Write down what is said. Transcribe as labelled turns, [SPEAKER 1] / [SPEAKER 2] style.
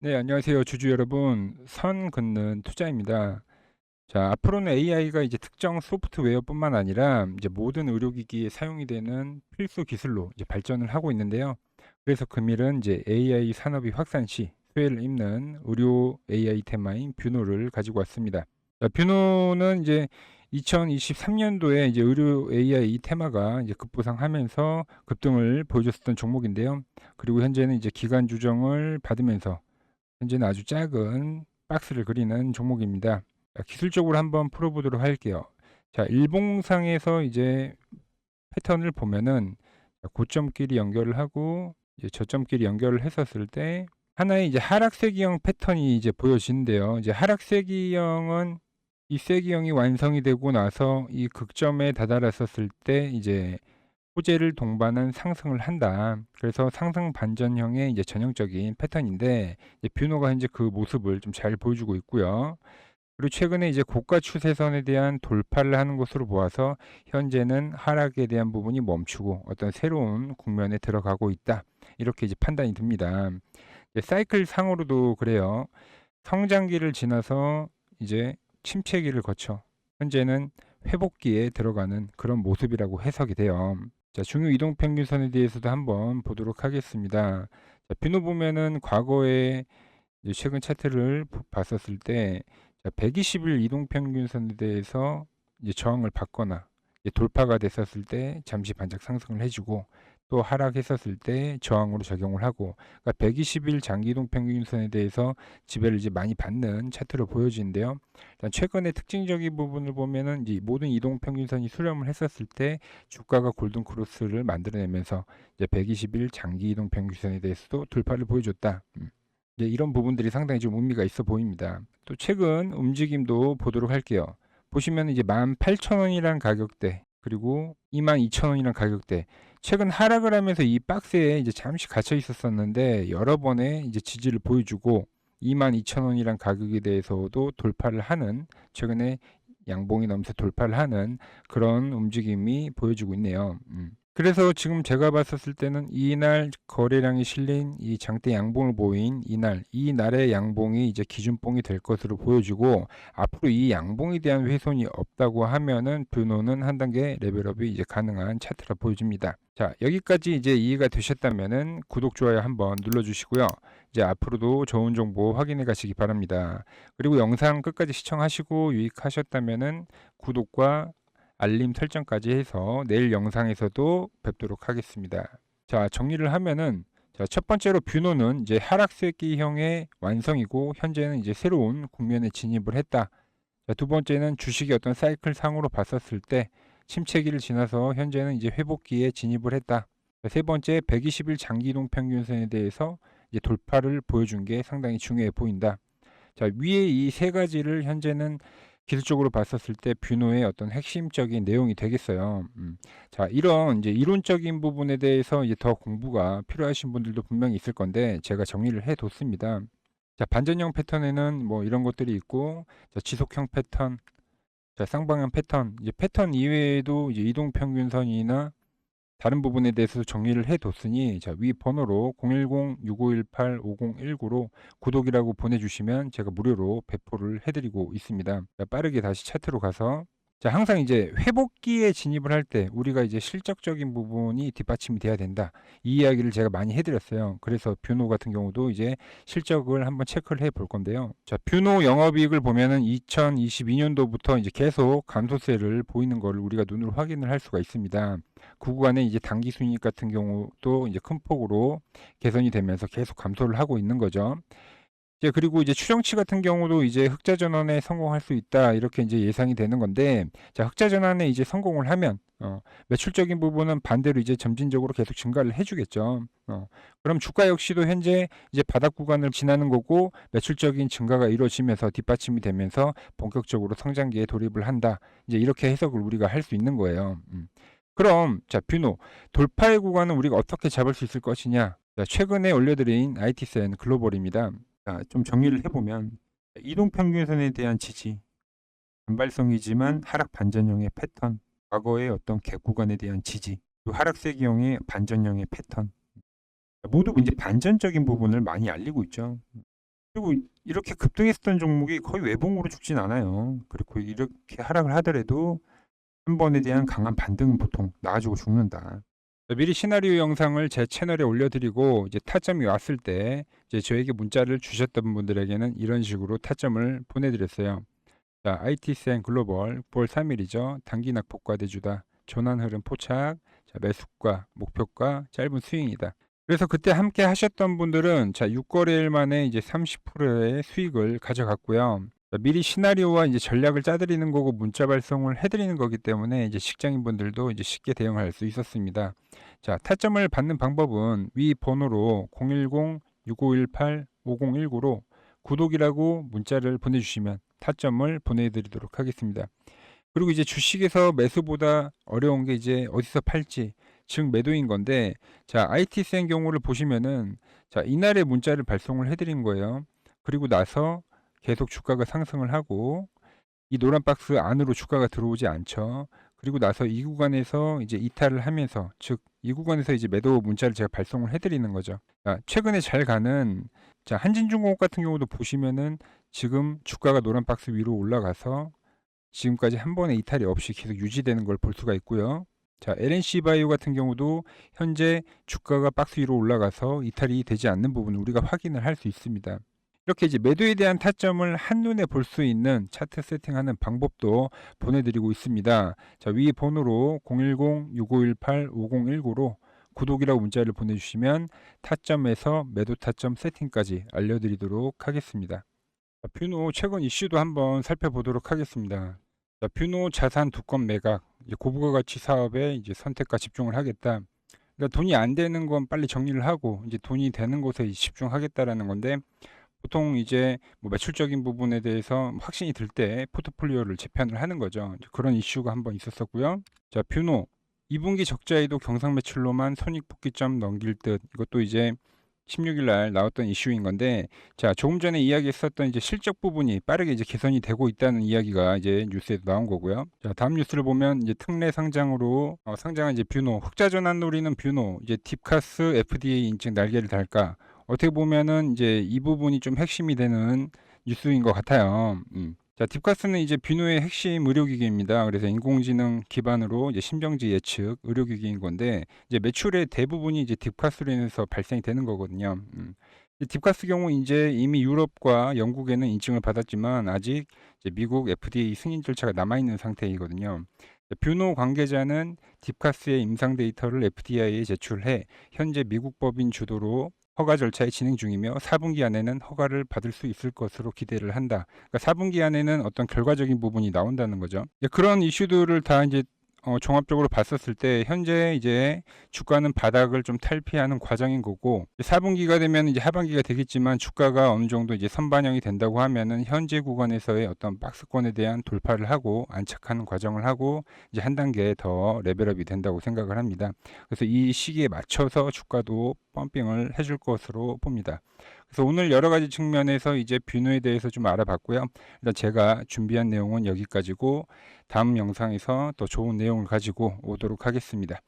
[SPEAKER 1] 네, 안녕하세요. 주주 여러분. 선 긋는 투자입니다. 자, 앞으로는 AI가 이제 특정 소프트웨어뿐만 아니라 이제 모든 의료기기에 사용이 되는 필수 기술로 이제 발전을 하고 있는데요. 그래서 금일은 이제 AI 산업이 확산 시 수혜를 입는 의료 AI 테마인 뷰노를 가지고 왔습니다. 자, 뷰노는 이제 2023년도에 이제 의료 AI 테마가 이제 급부상하면서 급등을 보여줬었던 종목인데요. 그리고 현재는 이제 기간 조정을 받으면서 현재는 아주 작은 박스를 그리는 종목입니다. 자, 기술적으로 한번 풀어보도록 할게요. 자, 일봉상에서 이제 패턴을 보면은 고점끼리 연결을 하고 이제 저점끼리 연결을 했었을 때 하나의 이제 하락세기형 패턴이 이제 보여지는데요. 이제 하락세기형은 이 세기형이 완성이 되고 나서 이 극점에 다다랐었을 때 이제 호재를 동반한 상승을 한다. 그래서 상승 반전형의 이제 전형적인 패턴인데 이제 뷰노가 현재 그 모습을 좀 잘 보여주고 있고요. 그리고 최근에 이제 고가 추세선에 대한 돌파를 하는 것으로 보아서 현재는 하락에 대한 부분이 멈추고 어떤 새로운 국면에 들어가고 있다. 이렇게 이제 판단이 듭니다. 사이클 상으로도 그래요. 성장기를 지나서 이제 침체기를 거쳐 현재는 회복기에 들어가는 그런 모습이라고 해석이 돼요. 자, 중요 이동 평균선에 대해서도 한번 보도록 하겠습니다. 자, 뷰노 보면은 과거에 이제 최근 차트를 봤었을 때 120일 이동 평균선에 대해서 이제 저항을 받거나 이제 돌파가 됐었을 때 잠시 반짝 상승을 해주고 또 하락했었을 때 저항으로 적용을 하고, 그러니까 120일 장기 이동 평균선에 대해서 지배를 이제 많이 받는 차트로 보여지는데요. 일단 최근에 특징적인 부분을 보면은 이제 모든 이동 평균선이 수렴을 했었을 때 주가가 골든 크로스를 만들어내면서 이제 120일 장기 이동 평균선에 대해서도 돌파를 보여줬다. 이제 이런 부분들이 상당히 좀 의미가 있어 보입니다. 또 최근 움직임도 보도록 할게요. 보시면 이제 18,000원이란 가격대 그리고 22,000원이란 가격대, 최근 하락을 하면서 이 박스에 이제 잠시 갇혀 있었었는데 여러 번의 이제 지지를 보여주고 22,000원이란 가격에 대해서도 돌파를 하는, 최근에 양봉이 넘어서 돌파를 하는 그런 움직임이 보여주고 있네요. 그래서 지금 제가 봤었을 때는 이날 거래량이 실린 이 장대 양봉을 보인 이날의 양봉이 이제 기준봉이 될 것으로 보여지고, 앞으로 이 양봉에 대한 훼손이 없다고 하면은 뷰노는 한 단계 레벨업이 이제 가능한 차트라 보여집니다. 자, 여기까지 이제 이해가 되셨다면은 구독, 좋아요 한번 눌러주시고요. 이제 앞으로도 좋은 정보 확인해 가시기 바랍니다. 그리고 영상 끝까지 시청하시고 유익하셨다면은 구독과 알림 설정까지 해서 내일 영상에서도 뵙도록 하겠습니다. 자, 정리를 하면은, 자, 첫 번째로 뷰노는 이제 하락세기형의 완성이고 현재는 이제 새로운 국면에 진입을 했다. 자, 두 번째는 주식이 어떤 사이클 상으로 봤었을 때 침체기를 지나서 현재는 이제 회복기에 진입을 했다. 자, 세 번째 120일 장기 이동 평균선에 대해서 이제 돌파를 보여준 게 상당히 중요해 보인다. 자, 위에 이 세 가지를 현재는 기술적으로 봤었을 때 뷰노의 어떤 핵심적인 내용이 되겠어요. 자, 이런 이제 이론적인 부분에 대해서 이제 더 공부가 필요하신 분들도 분명히 있을 건데 제가 정리를 해 뒀습니다. 자, 반전형 패턴에는 뭐 이런 것들이 있고, 자, 지속형 패턴, 자, 쌍방향 패턴, 이제 패턴 이외에도 이제 이동 평균선이나 다른 부분에 대해서 정리를 해 뒀으니, 자, 위 번호로 010-6518-5019로 구독이라고 보내주시면 제가 무료로 배포를 해드리고 있습니다. 자, 빠르게 다시 차트로 가서, 자, 항상 이제 회복기에 진입을 할 때 우리가 이제 실적적인 부분이 뒷받침이 돼야 된다. 이 이야기를 제가 많이 해드렸어요. 그래서 뷰노 같은 경우도 이제 실적을 한번 체크를 해 볼 건데요. 자, 뷰노 영업이익을 보면은 2022년도부터 이제 계속 감소세를 보이는 걸 우리가 눈으로 확인을 할 수가 있습니다. 그 구간에 이제 단기 순이익 같은 경우도 이제 큰 폭으로 개선이 되면서 계속 감소를 하고 있는 거죠. 이제 그리고 이제 추정치 같은 경우도 이제 흑자 전환에 성공할 수 있다, 이렇게 이제 예상이 되는 건데, 자, 흑자 전환에 이제 성공을 하면 매출적인 부분은 반대로 이제 점진적으로 계속 증가를 해주겠죠. 그럼 주가 역시도 현재 이제 바닥 구간을 지나는 거고 매출적인 증가가 이루어지면서 뒷받침이 되면서 본격적으로 성장기에 돌입을 한다. 이제 이렇게 해석을 우리가 할 수 있는 거예요. 그럼 자, 뷰노 돌파의 구간은 우리가 어떻게 잡을 수 있을 것이냐? 자, 최근에 올려드린 IT센 글로벌입니다. 자, 좀 정리를 해보면, 이동평균선에 대한 지지, 단발성이지만 하락 반전형의 패턴, 과거의 어떤 갭 구간에 대한 지지, 또 하락세기형의 반전형의 패턴, 모두 이제 반전적인 부분을 많이 알리고 있죠. 그리고 이렇게 급등했었던 종목이 거의 외봉으로 죽진 않아요. 그리고 이렇게 하락을 하더라도 한 번에 대한 강한 반등은 보통 나가지고 죽는다. 미리 시나리오 영상을 제 채널에 올려드리고 이제 타점이 왔을 때 이제 저에게 문자를 주셨던 분들에게는 이런 식으로 타점을 보내드렸어요. 자, IT센 글로벌 9월 3일이죠. 단기 낙폭 과대주다. 전환 흐름 포착. 자, 매수가, 목표가, 짧은 스윙이다. 그래서 그때 함께 하셨던 분들은 자, 6거래일 만에 이제 30%의 수익을 가져갔고요. 자, 미리 시나리오와 이제 전략을 짜드리는 거고 문자 발송을 해드리는 거기 때문에 이제 직장인분들도 이제 쉽게 대응할 수 있었습니다. 자, 타점을 받는 방법은 위 번호로 010-6518-5019로 구독이라고 문자를 보내주시면 타점을 보내드리도록 하겠습니다. 그리고 이제 주식에서 매수보다 어려운 게 이제 어디서 팔지, 즉 매도인 건데, 자, IT센 경우를 보시면은, 자, 이날에 문자를 발송을 해드린 거예요. 그리고 나서 계속 주가가 상승을 하고, 이 노란 박스 안으로 주가가 들어오지 않죠. 그리고 나서 이 구간에서 이제 이탈을 하면서, 즉, 이 구간에서 이제 매도 문자를 제가 발송을 해드리는 거죠. 자, 최근에 잘 가는, 자, 한진중공업 같은 경우도 보시면은 지금 주가가 노란 박스 위로 올라가서 지금까지 한 번의 이탈이 없이 계속 유지되는 걸 볼 수가 있고요. 자, LNC 바이오 같은 경우도 현재 주가가 박스 위로 올라가서 이탈이 되지 않는 부분을 우리가 확인을 할 수 있습니다. 이렇게 이제 매도에 대한 타점을 한눈에 볼 수 있는 차트 세팅하는 방법도 보내드리고 있습니다. 자, 위 번호로 010-6518-5019로 구독이라고 문자를 보내주시면 타점에서 매도 타점 세팅까지 알려드리도록 하겠습니다. 자, 뷰노 최근 이슈도 한번 살펴보도록 하겠습니다. 자, 뷰노 자산 두 건 매각, 이제 고부가 가치 사업에 이제 선택과 집중을 하겠다. 그러니까 돈이 안 되는 건 빨리 정리를 하고 이제 돈이 되는 곳에 집중하겠다라는 건데, 보통 이제 뭐 매출적인 부분에 대해서 확신이 들 때 포트폴리오를 재편을 하는 거죠. 이제 그런 이슈가 한번 있었었고요. 자, 뷰노 2분기 적자에도 경상 매출로만 손익복귀점 넘길 듯. 이것도 이제 16일 날 나왔던 이슈인 건데, 자, 조금 전에 이야기했었던 이제 실적 부분이 빠르게 이제 개선이 되고 있다는 이야기가 이제 뉴스에도 나온 거고요. 자, 다음 뉴스를 보면 이제 특례 상장으로 상장한 이제 뷰노, 흑자 전환 노리는 뷰노, 이제 딥카스 FDA 인증 날개를 달까. 어떻게 보면은 이제 이 부분이 좀 핵심이 되는 뉴스인 것 같아요. 자, 딥카스는 이제 뷰노의 핵심 의료기기입니다. 그래서 인공지능 기반으로 이제 심정지 예측 의료기기인 건데, 이제 매출의 대부분이 이제 딥카스로 인해서 발생이 되는 거거든요. 딥카스 경우 이제 이미 유럽과 영국에는 인증을 받았지만 아직 이제 미국 FDA 승인 절차가 남아 있는 상태이거든요. 뷰노 관계자는 딥카스의 임상 데이터를 FDA에 제출해 현재 미국 법인 주도로 허가 절차에 진행 중이며 4분기 안에는 허가를 받을 수 있을 것으로 기대를 한다. 그러니까 4분기 안에는 어떤 결과적인 부분이 나온다는 거죠. 그런 이슈들을 다 이제 종합적으로 봤었을 때 현재 이제 주가는 바닥을 좀 탈피하는 과정인 거고, 4분기가 되면 이제 하반기가 되겠지만 주가가 어느 정도 이제 선반영이 된다고 하면은 현재 구간에서의 어떤 박스권에 대한 돌파를 하고 안착하는 과정을 하고 이제 한 단계 더 레벨업이 된다고 생각을 합니다. 그래서 이 시기에 맞춰서 주가도 펌핑을 해줄 것으로 봅니다. 그래서 오늘 여러 가지 측면에서 이제 뷰노에 대해서 좀 알아봤고요. 일단 제가 준비한 내용은 여기까지고, 다음 영상에서 더 좋은 내용을 가지고 오도록 하겠습니다.